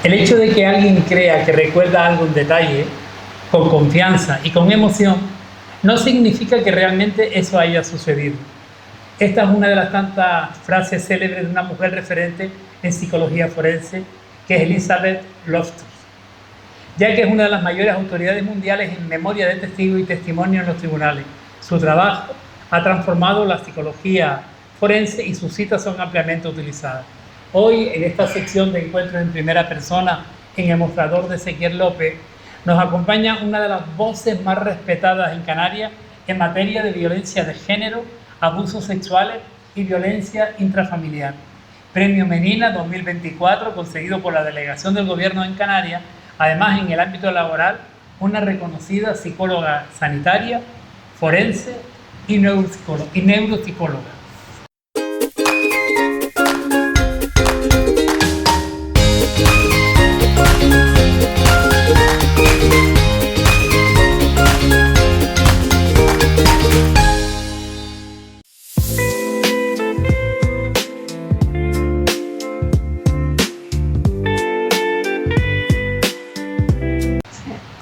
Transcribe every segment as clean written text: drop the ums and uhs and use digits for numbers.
El hecho de que alguien crea que recuerda algo en detalle, con confianza y con emoción, no significa que realmente eso haya sucedido. Esta es una de las tantas frases célebres de una mujer referente en psicología forense, que es Elizabeth Loftus, ya que es una de las mayores autoridades mundiales en memoria de testigos y testimonio en los tribunales. Su trabajo ha transformado la psicología forense y sus citas son ampliamente utilizadas. Hoy, en esta sección de encuentros en primera persona, en el mostrador de Ezequiel López, nos acompaña una de las voces más respetadas en Canarias en materia de violencia de género, abusos sexuales y violencia intrafamiliar. Premio Menina 2024, conseguido por la Delegación del Gobierno en Canarias. Además, en el ámbito laboral, una reconocida psicóloga sanitaria, forense y neuropsicóloga.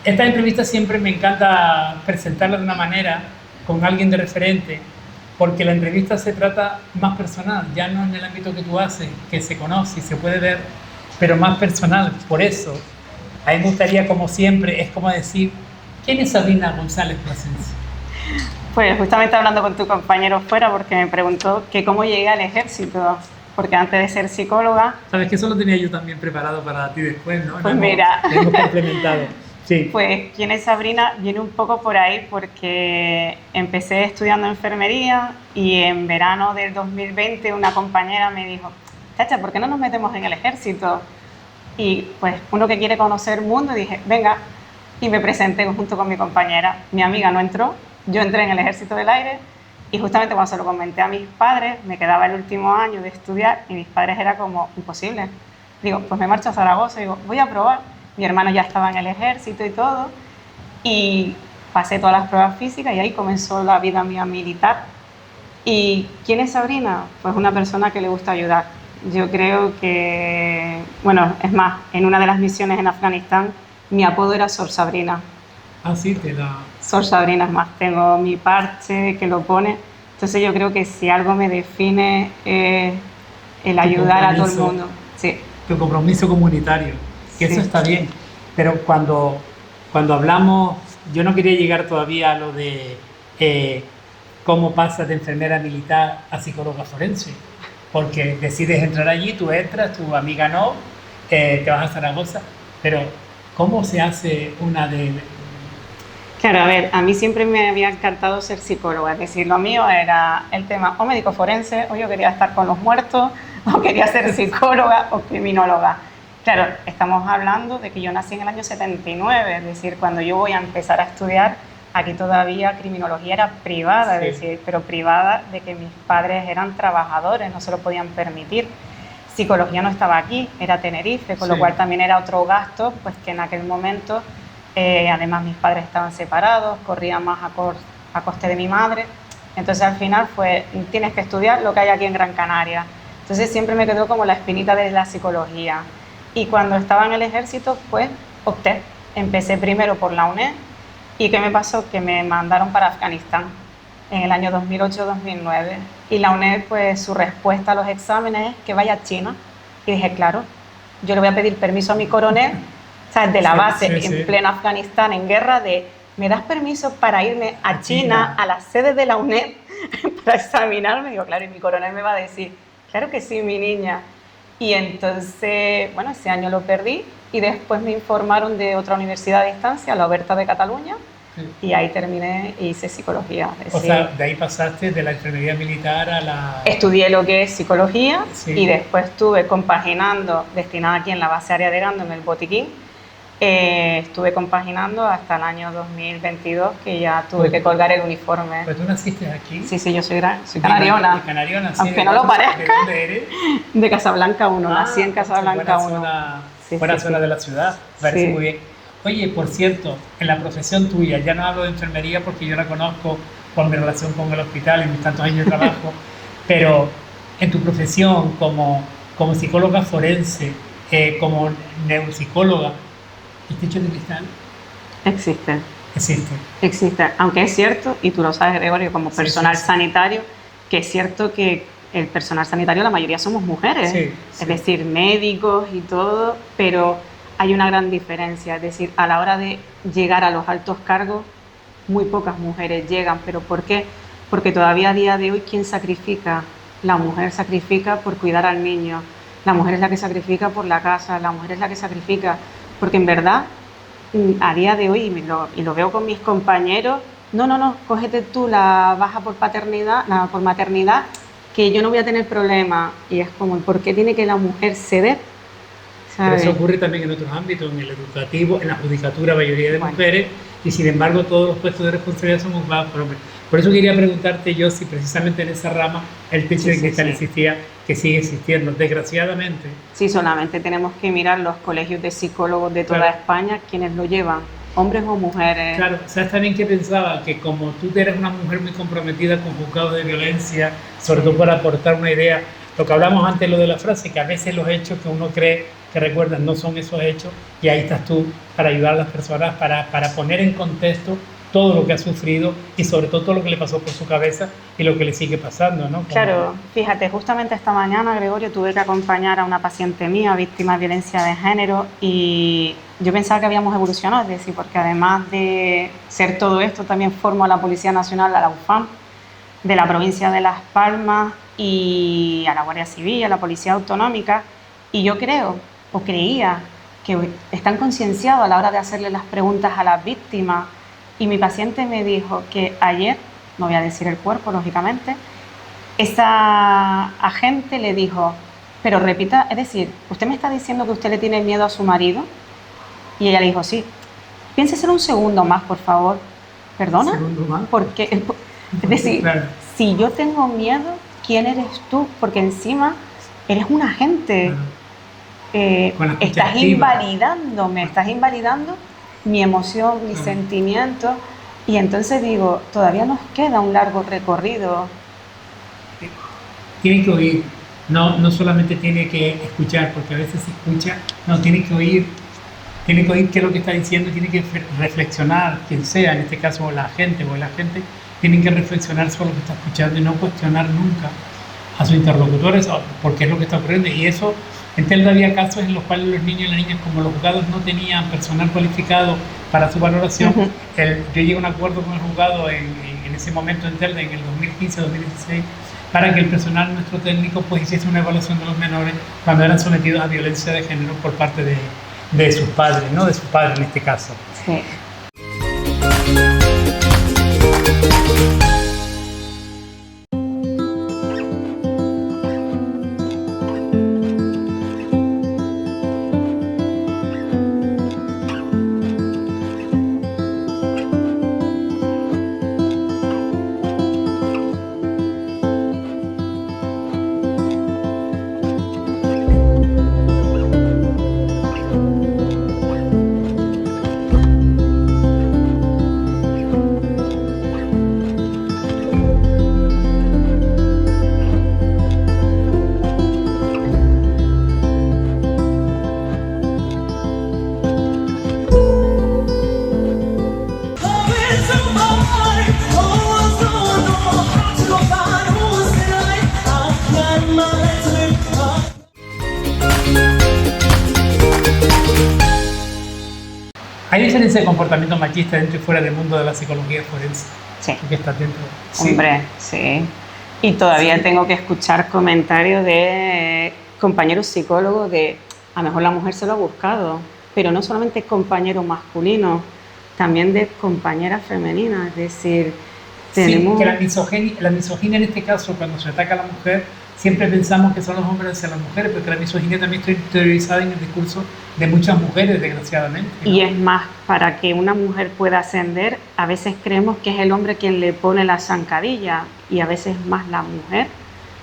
Esta entrevista siempre me encanta presentarla de una manera, con alguien de referente, porque la entrevista se trata más personal, ya no en el ámbito que tú haces, que se conoce y se puede ver, pero más personal. Por eso, a mí me gustaría, como siempre, es como decir, ¿quién es Sabrina González Plasencia? Pues justamente hablando con tu compañero fuera, porque me preguntó que cómo llegué al ejército, porque antes de ser psicóloga... Sabes que eso lo tenía yo también preparado para ti después, ¿no? Pues mira... Lo hemos complementado. Sí. Pues quién es Sabrina viene un poco por ahí porque empecé estudiando enfermería y en verano del 2020 una compañera me dijo, Chacha, ¿por qué no nos metemos en el ejército? Y pues uno que quiere conocer el mundo, dije, venga, y me presenté junto con mi compañera. Mi amiga no entró, yo entré en el Ejército del Aire y justamente cuando se lo comenté a mis padres, me quedaba el último año de estudiar y mis padres era como imposible. Digo, pues me marcho a Zaragoza y digo, voy a probar. Mi hermano ya estaba en el ejército y todo, y pasé todas las pruebas físicas y ahí comenzó la vida mía militar. ¿Y quién es Sabrina? Pues una persona que le gusta ayudar. Yo creo que, bueno, es más, en una de las misiones en Afganistán, mi apodo era Sor Sabrina. Ah, sí, te la... Sor Sabrina, es más, tengo mi parche que lo pone. Entonces yo creo que si algo me define es el ayudar a todo el mundo. Sí. Tu compromiso comunitario. Que sí. Eso está bien, pero cuando hablamos, yo no quería llegar todavía a lo de cómo pasas de enfermera militar a psicóloga forense, porque decides entrar allí, tú entras, tu amiga no, te vas a Zaragoza, pero ¿cómo se hace una de...? Claro, a ver, a mí siempre me había encantado ser psicóloga, es decir, lo mío era el tema o médico forense, o yo quería estar con los muertos, o quería ser psicóloga o criminóloga. Claro, estamos hablando de que yo nací en el año 79, es decir, cuando yo voy a empezar a estudiar, aquí todavía criminología era privada, sí. Es decir, pero privada de que mis padres eran trabajadores, no se lo podían permitir. Psicología no estaba aquí, era Tenerife, con lo cual también era otro gasto, pues que en aquel momento, además mis padres estaban separados, corría más a coste de mi madre, entonces al final fue, tienes que estudiar lo que hay aquí en Gran Canaria. Entonces siempre me quedó como la espinita de la psicología. Y cuando estaba en el ejército, pues opté. Empecé primero por la UNED. ¿Y qué me pasó? Que me mandaron para Afganistán en el año 2008-2009. Y la UNED, pues su respuesta a los exámenes es que vaya a China. Y dije, claro, yo le voy a pedir permiso a mi coronel, ¿sabes? De la base, en pleno Afganistán, en guerra, de ¿me das permiso para irme a China, a la sede de la UNED, para examinarme? Digo, claro, y mi coronel me va a decir, claro que sí, mi niña. Y entonces, bueno, ese año lo perdí y después me informaron de otra universidad de distancia, la Oberta de Cataluña, y ahí terminé e hice psicología. O sea, de ahí pasaste de la enfermería militar a la... Estudié lo que es psicología y después estuve compaginando, destinada aquí en la base área de Gando, en el botiquín, estuve compaginando hasta el año 2022, que ya tuve que colgar el uniforme. ¿Pues tú naciste aquí? Sí, yo soy canariona. Canariona, sí. Aunque no lo parezca. ¿De dónde eres? De Casablanca 1, nací en Casablanca 1. Buena zona de la ciudad, me parece muy bien. Oye, por cierto, en la profesión tuya, ya no hablo de enfermería porque yo la conozco por mi relación con el hospital y mis tantos años de trabajo, pero en tu profesión como psicóloga forense, como neuropsicóloga, ¿el techo de cristal Existe. existe? Existe, aunque es cierto, y tú lo sabes, Gregorio, como personal Sí. sanitario, que es cierto que el personal sanitario, la mayoría somos mujeres, Sí. es decir, médicos y todo, pero hay una gran diferencia, es decir, a la hora de llegar a los altos cargos, muy pocas mujeres llegan, pero ¿por qué? Porque todavía a día de hoy, ¿quién sacrifica? La mujer sacrifica por cuidar al niño, la mujer es la que sacrifica por la casa, la mujer es la que sacrifica, porque en verdad a día de hoy, y lo veo con mis compañeros, no, cógete tú la baja por paternidad, la por maternidad, que yo no voy a tener problema. Y es como, ¿por qué tiene que la mujer ceder? Pero ¿Sabes? eso ocurre también en otros ámbitos, en el educativo, en la judicatura, mayoría de Bueno. mujeres, y sin embargo todos los puestos de responsabilidad son ocupados por hombres. Por eso quería preguntarte yo si precisamente en esa rama el techo de cristal existía, que sigue existiendo, desgraciadamente. Sí, solamente tenemos que mirar los colegios de psicólogos de toda Claro. España, quienes lo llevan, hombres o mujeres. Claro, ¿sabes también que pensaba? Que como tú eres una mujer muy comprometida con juzgados de violencia, sobre todo para aportar una idea, lo que hablamos antes, lo de la frase, que a veces los hechos que uno cree que recuerdan no son esos hechos, y ahí estás tú para ayudar a las personas, para poner en contexto todo lo que ha sufrido y sobre todo todo lo que le pasó por su cabeza y lo que le sigue pasando, ¿no? Claro, fíjate, justamente esta mañana, Gregorio, tuve que acompañar a una paciente mía, víctima de violencia de género, y yo pensaba que habíamos evolucionado, es decir, porque además de ser todo esto, también formo a la Policía Nacional, a la UFAM, de la provincia de Las Palmas, y a la Guardia Civil, a la Policía Autonómica, y yo creo, o creía, que están concienciados a la hora de hacerle las preguntas a las víctimas, y mi paciente me dijo que ayer, no voy a decir el cuerpo, lógicamente, esa agente le dijo, pero repita, es decir, ¿usted me está diciendo que usted le tiene miedo a su marido? Y ella le dijo, sí. Piénseselo un segundo más, por favor. ¿Perdona? ¿Segundo más? Porque, es decir, Claro. si yo tengo miedo, ¿quién eres tú? Porque encima eres un agente. Con la escucha Estás activa. invalidándome, estás invalidando mi emoción, mis sentimientos. Y entonces digo, todavía nos queda un largo recorrido. Tiene que oír, no solamente tiene que escuchar, porque a veces se escucha, no, tiene que oír qué es lo que está diciendo, tiene que reflexionar, quien sea, en este caso la gente o el agente, tienen que reflexionar sobre lo que está escuchando y no cuestionar nunca a sus interlocutores por qué es lo que está ocurriendo. Y eso, en Telde había casos en los cuales los niños y las niñas, como los juzgados no tenían personal cualificado para su valoración, yo llegué a un acuerdo con el juzgado en ese momento en Telde, en el 2015-2016, para que el personal nuestro técnico pues hiciese una evaluación de los menores cuando eran sometidos a violencia de género por parte de sus padres, ¿no? De su padre en este caso. Sí. ¿Hay diferencia de comportamiento machista dentro y fuera del mundo de la psicología forense? Sí. ¿Tú que estás dentro? ¿Sí? Hombre, sí. Y todavía tengo que escuchar comentarios de compañeros psicólogos de, a lo mejor la mujer se lo ha buscado, pero no solamente compañeros masculinos, también de compañeras femeninas, es decir, tenemos... Sí, que la misoginia en este caso, cuando se ataca a la mujer, siempre pensamos que son los hombres hacia las mujeres, pero que la misoginia también está interiorizada en el discurso de muchas mujeres, desgraciadamente, ¿no? Y es más, para que una mujer pueda ascender, a veces creemos que es el hombre quien le pone la zancadilla y a veces más la mujer,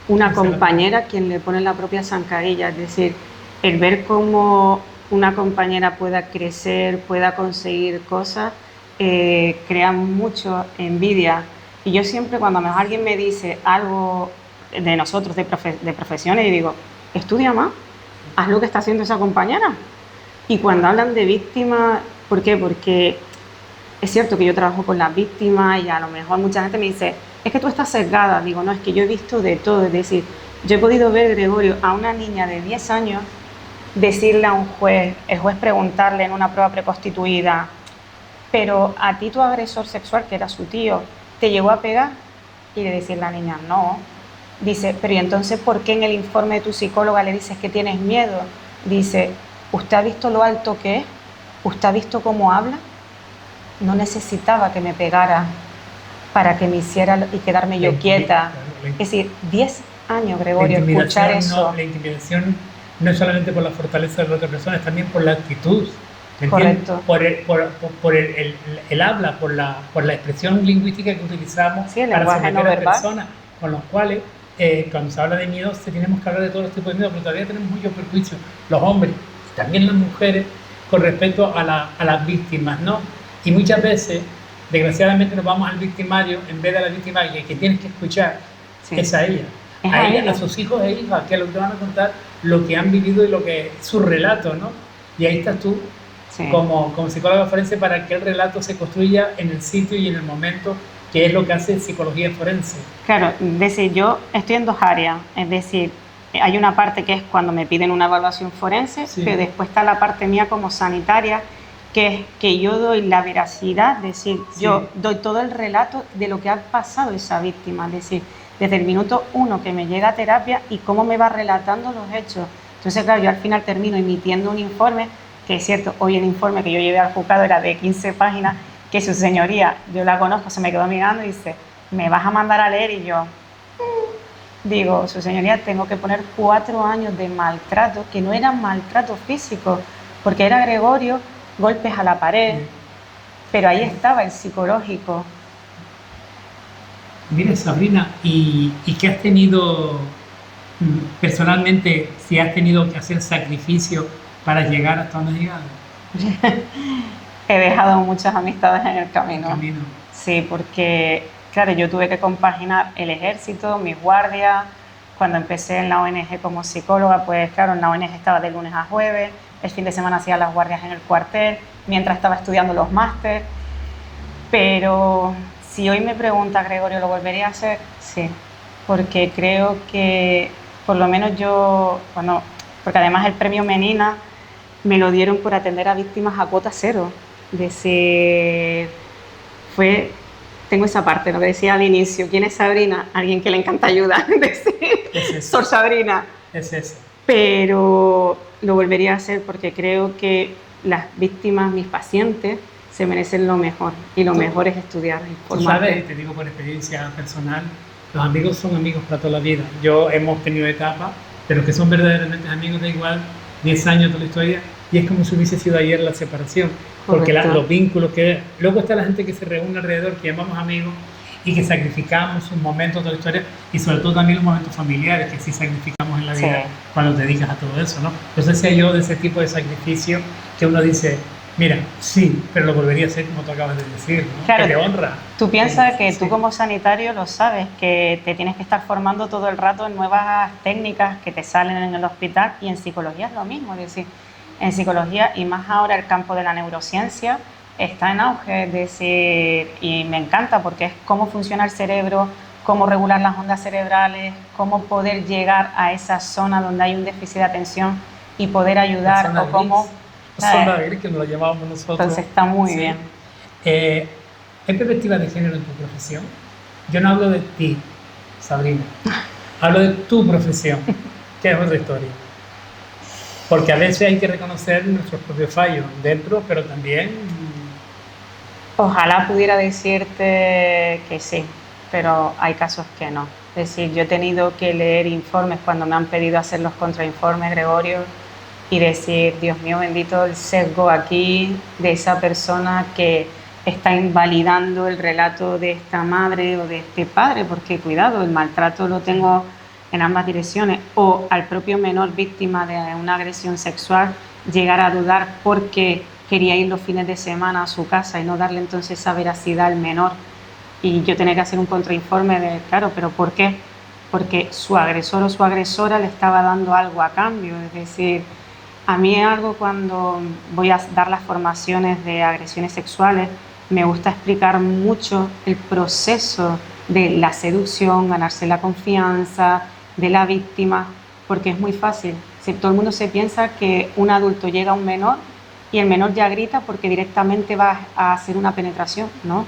una compañera quien le pone la propia zancadilla. Es decir, el ver cómo una compañera pueda crecer, pueda conseguir cosas, crea mucho envidia. Y yo siempre cuando alguien me dice algo de nosotros, de profesiones, y digo, estudia más, haz lo que está haciendo esa compañera. Y cuando hablan de víctimas, ¿por qué? Porque es cierto que yo trabajo con las víctimas y a lo mejor mucha gente me dice, es que tú estás sesgada. Digo, no, es que yo he visto de todo. Es decir, yo he podido ver, Gregorio, a una niña de 10 años decirle a un juez, el juez preguntarle en una prueba preconstituida, pero a ti tu agresor sexual, que era su tío, ¿te llegó a pegar? Y le dice la niña, no. Dice, pero ¿y entonces por qué en el informe de tu psicóloga le dices que tienes miedo? Dice, ¿usted ha visto lo alto que es? ¿Usted ha visto cómo habla? No necesitaba que me pegara para que me hiciera y quedarme yo quieta. Es decir, 10 años, Gregorio, escuchar eso. La intimidación no es solamente por la fortaleza de la otra persona, es también por la actitud. Correcto. Por el habla, por la expresión lingüística que utilizamos para someter a las personas, con los cuales, cuando se habla de miedos, tenemos que hablar de todos los tipos de miedos, pero todavía tenemos muchos perjuicios, los hombres, y también las mujeres, con respecto a las víctimas, ¿no? Y muchas veces, desgraciadamente, nos vamos al victimario, en vez de la víctima que tienes que escuchar, es a ella. A sus hijos e hijas, que lo que van a contar lo que han vivido y lo que es su relato, ¿no? Y ahí estás tú, como psicóloga forense, para que el relato se construya en el sitio y en el momento, que es lo que hace psicología forense. Claro, es decir, yo estoy en dos áreas, es decir, hay una parte que es cuando me piden una evaluación forense, pero después está la parte mía como sanitaria, que es que yo doy la veracidad, es decir, yo doy todo el relato de lo que ha pasado esa víctima, es decir, desde el minuto 1 que me llega a terapia y cómo me va relatando los hechos. Entonces, claro, yo al final termino emitiendo un informe, que es cierto, hoy el informe que yo llevé al juzgado era de 15 páginas, que su señoría, yo la conozco, se me quedó mirando y dice, ¿me vas a mandar a leer? Y yo, digo, su señoría, tengo que poner 4 años de maltrato, que no era maltrato físico, porque era Gregorio, golpes a la pared, pero ahí estaba el psicológico. Mira, Sabrina, ¿y qué has tenido personalmente, si has tenido que hacer sacrificio para llegar hasta donde has llegado? He dejado muchas amistades en el camino. Sí, porque, claro, yo tuve que compaginar el ejército, mis guardias. Cuando empecé en la ONG como psicóloga, pues claro, en la ONG estaba de lunes a jueves, el fin de semana hacía las guardias en el cuartel, mientras estaba estudiando los másteres. Pero si hoy me pregunta, Gregorio, ¿lo volvería a hacer? Sí, porque creo que, por lo menos yo, porque además el premio Menina me lo dieron por atender a víctimas a cuota cero. Tengo esa parte, lo que decía al inicio, ¿quién es Sabrina? Alguien que le encanta ayudar, Sor Sabrina. Es eso. Pero lo volvería a hacer porque creo que las víctimas, mis pacientes, se merecen lo mejor, y lo mejor es estudiar. Tú sabes, te digo por experiencia personal, los amigos son amigos para toda la vida. Hemos tenido etapas, pero que son verdaderamente amigos, da igual, 10 años de la historia, y es como si hubiese sido ayer la separación, porque los vínculos que... Luego está la gente que se reúne alrededor, que llamamos amigos, y que sacrificamos sus momentos de la historia, y sobre todo también los momentos familiares, que sí sacrificamos en la vida cuando te dedicas a todo eso, ¿no? Entonces decía yo de ese tipo de sacrificio que uno dice, mira, sí, pero lo volvería a hacer como tú acabas de decir, ¿no? Claro, que te honra. Tú piensas que tú como sanitario lo sabes, que te tienes que estar formando todo el rato en nuevas técnicas que te salen en el hospital, y en psicología es lo mismo, es decir, en psicología, y más ahora el campo de la neurociencia está en auge, es decir, y me encanta porque es cómo funciona el cerebro, cómo regular las ondas cerebrales, cómo poder llegar a esa zona donde hay un déficit de atención y poder ayudar, o cómo... Zona gris, que nos lo llamábamos nosotros. Entonces está muy bien. ¿Hay perspectiva de género en tu profesión? Yo no hablo de ti, Sabrina, hablo de tu profesión, que es otra historia. Porque a veces hay que reconocer nuestros propios fallos dentro, pero también... Ojalá pudiera decirte que sí, pero hay casos que no. Es decir, yo he tenido que leer informes cuando me han pedido hacer los contrainformes, Gregorio, y decir, Dios mío bendito, el sesgo aquí de esa persona que está invalidando el relato de esta madre o de este padre, porque cuidado, el maltrato lo tengo en ambas direcciones, o al propio menor víctima de una agresión sexual llegar a dudar porque quería ir los fines de semana a su casa y no darle entonces esa veracidad al menor, y yo tener que hacer un contrainforme de, claro, pero ¿por qué? porque su agresor o su agresora le estaba dando algo a cambio. Es decir, a mí es algo cuando voy a dar las formaciones de agresiones sexuales, me gusta explicar mucho el proceso de la seducción, ganarse la confianza de la víctima, porque es muy fácil. Todo el mundo se piensa que un adulto llega a un menor y el menor ya grita porque directamente va a hacer una penetración, ¿no?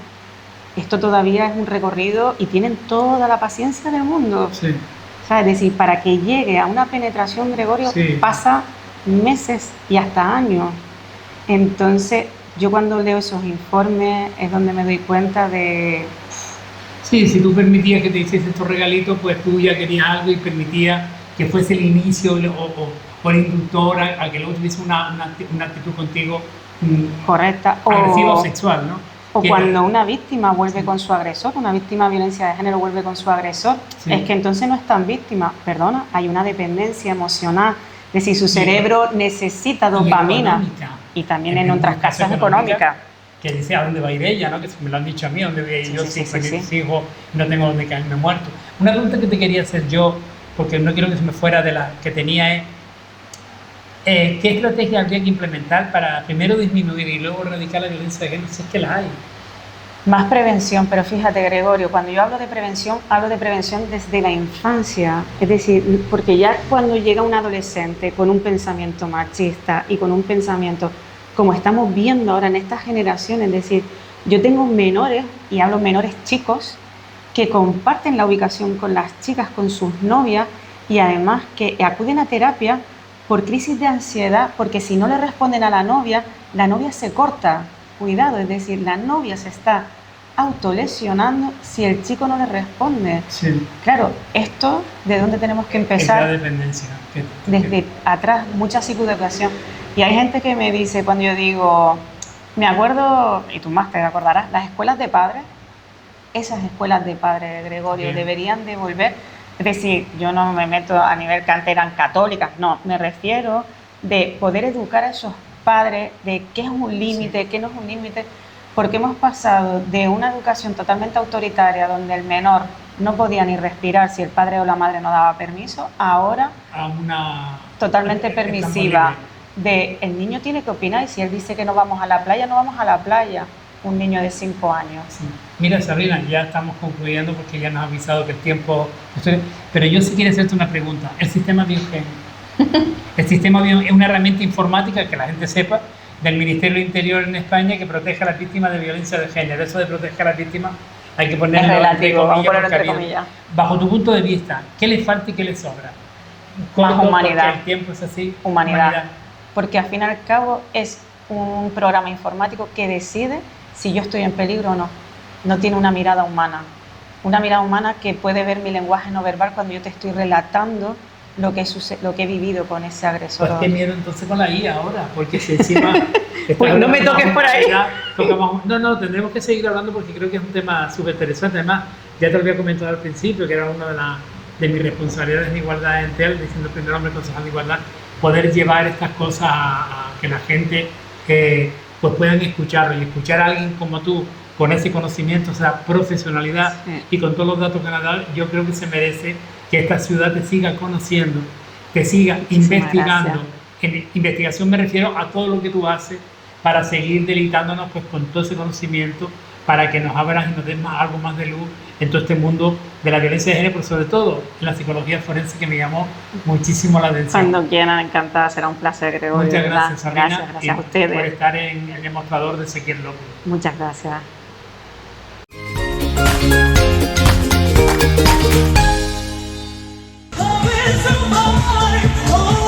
Esto todavía es un recorrido y tienen toda la paciencia del mundo. Sí. O sea, es decir, para que llegue a una penetración, Gregorio, sí. pasa meses y hasta años. Entonces, yo cuando leo esos informes es donde me doy cuenta de... Sí, si tú permitías que te hiciese estos regalitos, pues tú ya querías algo y permitías que fuese el inicio o el inductor a que luego tuviese una actitud contigo correcta, agresiva o sexual, ¿no? O cuando una víctima vuelve con su agresor, una víctima de violencia de género vuelve con su agresor, es que entonces no es tan víctima, perdona, hay una dependencia emocional, es decir, su cerebro necesita dopamina y también en otras casas económicas. Que dice a dónde va a ir ella, ¿no? Que me lo han dicho a mí, a dónde voy a ir yo si mis hijos no tengo dónde caerme muerto. Una pregunta que te quería hacer yo, porque no quiero que se me fuera de la que tenía, es ¿qué estrategia habría que implementar para primero disminuir y luego erradicar la violencia de género, si es que la hay? Más prevención, pero fíjate, Gregorio, cuando yo hablo de prevención desde la infancia, es decir, porque ya cuando llega un adolescente con un pensamiento machista y con un pensamiento, como estamos viendo ahora en esta generación, es decir, yo tengo menores, y hablo menores chicos, que comparten la ubicación con las chicas, con sus novias, y además que acuden a terapia por crisis de ansiedad, porque si no le responden a la novia se corta. Cuidado, es decir, la novia se está autolesionando si el chico no le responde. Sí. Claro, esto, ¿de dónde tenemos que empezar? Es la dependencia. Desde atrás, mucha psicoeducación. Y hay gente que me dice, cuando yo digo, me acuerdo, y tú más te acordarás, las escuelas de padres, esas escuelas de padres, Gregorio, deberían de volver. Es decir, yo no me meto a nivel que antes eran católicas, no, me refiero de poder educar a esos padres de qué es un límite, qué no es un límite, porque hemos pasado de una educación totalmente autoritaria donde el menor no podía ni respirar si el padre o la madre no daba permiso, ahora a una totalmente permisiva de el niño tiene que opinar y si él dice que no vamos a la playa, no vamos a la playa. Un niño de 5 años. Sí. Mira, Sabrina, ya estamos concluyendo porque ya nos ha avisado que el tiempo... Pero yo sí quiero hacerte una pregunta. El sistema Biogen. El sistema Biogen es una herramienta informática, que la gente sepa, del Ministerio del Interior en España que protege a las víctimas de violencia de género. Eso de proteger a las víctimas hay que ponerlo entre comillas. Bajo tu punto de vista, ¿qué le falta y qué le sobra? Más humanidad. Porque el tiempo es así. Humanidad. Porque al fin y al cabo es un programa informático que decide si yo estoy en peligro o no. No tiene una mirada humana. Una mirada humana que puede ver mi lenguaje no verbal cuando yo te estoy relatando lo que he vivido con ese agresor. Pues qué miedo entonces con la IA ahora, porque si encima... pues no me toques por ahí. No, tendremos que seguir hablando porque creo que es un tema súper interesante. Además, ya te lo había comentado al principio, que era una de mis responsabilidades en Igualdad en TEL, diciendo primer hombre concejal de Igualdad, poder llevar estas cosas a que la gente... pues puedan escucharlo y escuchar a alguien como tú con ese conocimiento, esa profesionalidad y con todos los datos que nos da, yo creo que se merece que esta ciudad te siga conociendo, te siga investigando. En investigación me refiero a todo lo que tú haces para seguir deleitándonos pues, con todo ese conocimiento, para que nos abras y nos des algo más de luz en todo este mundo de la violencia de género, pero sobre todo en la psicología forense, que me llamó muchísimo la atención. Cuando quieran, encantada, será un placer, Gregorio. Muchas gracias, Sabrina, gracias a ustedes por estar en el demostrador de Ezequiel López. Muchas gracias. Oh,